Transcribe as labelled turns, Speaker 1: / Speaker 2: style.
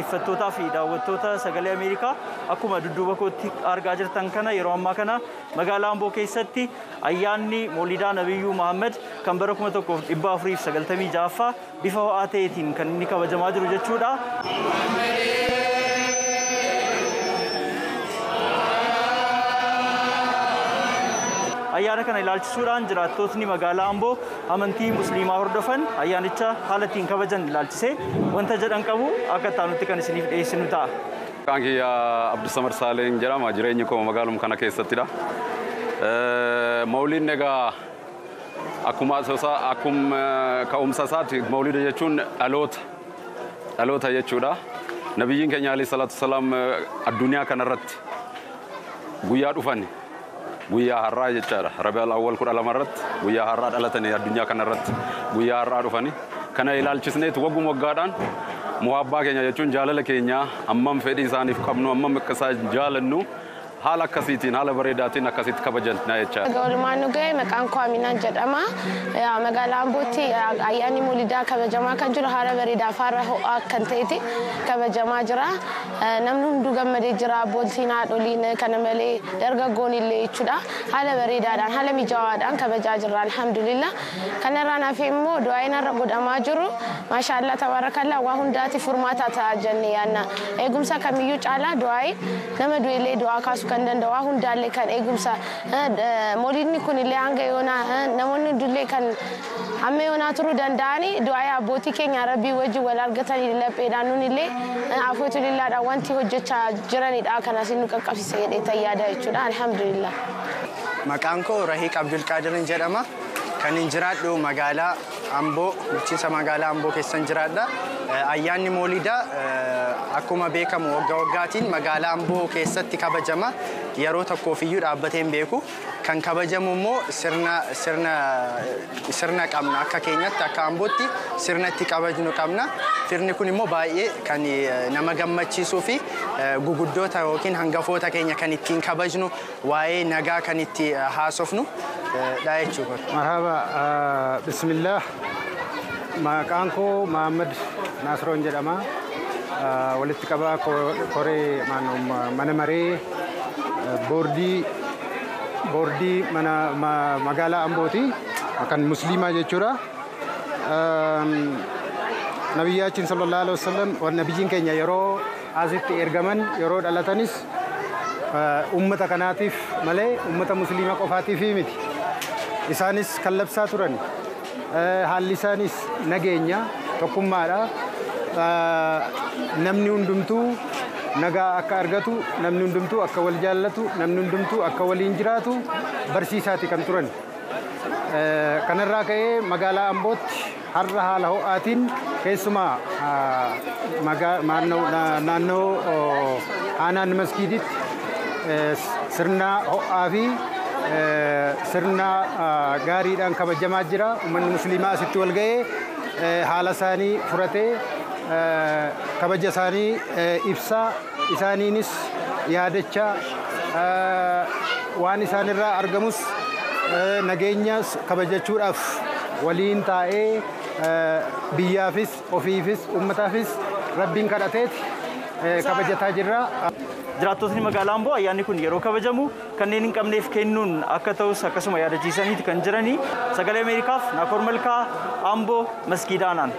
Speaker 1: dhaggeeffattootaa fi daawwattoota sagalee Ameerikaa akkuma dudduuba kootti argaa jirtan kana yeroo ammaa kana magaalaa Amboo keessatti ayyaanni Moolidaa Nabiyyuu Muhammad kan bara 1496 bifa ho'aa ta'eetiin kan inni kabajamaa jiru jechuudha. Ayyaana kana ilaalchisuudhaan jiraattootni magaalaa Amboo amantii musliimaa hordofan ayyaanicha haala ittiin kabajan ilaalchisee wanta jedhan qabu akka taanutti kan isiniif dhiyeessinu ta'a.
Speaker 2: Maqaan kiyya Abdusamad Saaleen jedhama. Jireenyi koo magaaluma kana keessattidha. Mawliidni egaa akkuma ka'umsa isaati mawliida jechuun dhaloota jechuudha. Nabiyyiin keenya alayhi salaatu wasalaam addunyaa kanarratti guyyaa dhufan guyyaa har'aa jechaadha. Rabiul Awwal 12 irratti guyyaa har'aa dhalatanii addunyaa kanarratti guyyaa har'aa dhufanii kana ilaalchisneetu wagguma waggaadhaan muhabbaa keenya jechuun jaalala keenya ammam fedhii isaaniif qabnu ammam akka isaan jaalannu haala akkasiitiin haala bareedaatiin akkasitti kabajannaa jechaadha.
Speaker 3: Gawwalumaan dhugee maqaan koo Aminaan jedhama. Magaalaa Ambootti ayyaanni Moolidaa kabajamaa kan jiru haala bareedaa fi haala ho'aa kan ta'etti kabajamaa jira. Namni hunduu gammadee jira. Abbootiin haadholiin kana malee dargaggoon illee jechuudha. Haala bareedaadhaan haala mijaawaadhaan kabajaa jirra alhamdulillah. Kanarraan hafee immoo du'aayin irra godhamaa jiru. Maashaallah tabarakallah waa hundaati furmaata ta'a jennee yaanna. Eegumsa kamiyyuu caalaa du'aayin nama du'eellee du'aa kaasu kan danda'u hundaallee kan eegumsa mooliidni kun illee hanga yoonaa namoonni hundullee kan amma yoonaa turuu danda'anii du'aa abbootii keenya rabbii wajjin wal argatanii lapheedhaan nun illee afootu lillaadhaan wanti hojjechaa jiranidha kanas nu qaqqabsiisa jedhee yaada jechuudha alhamdulillah.
Speaker 4: Maqaan koo Rahiiq Abdulqaadir jedhama. Kan hin jiraadhu magaalaa Amboo bulchiinsa magaalaa Amboo keessan jiraadha. Ayyaanni Moolidaa akkuma beekamu waggaa waggaatiin magaalaa Amboo keessatti kabajama. Yeroo tokkoof iyyuu dhaabbatee hin beeku. Kan kabajamu immoo sirna qabna akka keenyatti akka Ambootti sirna itti kabajnu qabna. Sirni kun immoo baay'ee kan nama gammachiisuu fi guguddoota yookiin hangafoota keenya kan ittiin kabajnu waa'ee nagaa kan itti haasofnu dha jechuudha.
Speaker 5: Marhaba, bismillah. Maqaan koo Muhammad Nasroon jedhama. Walitti qabaa koree mana maree boordii magaalaa Ambooti kan musliimaa jechuudha. Nabiyyaachin sallallahu alaihi wasallam nabiyyiin keenya yeroo asitti ergaman yeroo dhalatanis ummata kanaatiif malee ummata musliimaa qofaatiif miti. Isaanis kan labsaa turan. Haalli isaanis nageenya tokkummaadha. Namni hundumtuu nagaa akka argatu, namni hundumtuu akka wal jaallatu, namni hundumtuu akka waliin jiraatu barsiisaati kan turan. Kanarraa ka'ee magaalaa Ambootti har'a haala ho'aatiin keessumaa naannoo aanaan masgiiditti sirna ho'aa fi sirna gaariidhaan kabajamaa jira. Uummanni musliimaa asitti wal ga'ee haala isaanii furatee kabaja isaanii ibsaa isaaniinis yaadachaa waan isaanirraa argamus nageenya kabajachuudhaaf waliin taa'ee biyyaafis ofiifis uummataafis rabbiin kadhateeti kabajataa jirra.
Speaker 1: Jiraattootni magaalaa Amboo ayyaanni kun yeroo kabajamu kanneen hin qabneef kennuun akka ta'us akkasuma yaadachiisaniiti kan jiranii. Sagalee Ameerikaaf Naakoor Malkaa Amboo Masgiidaanaan.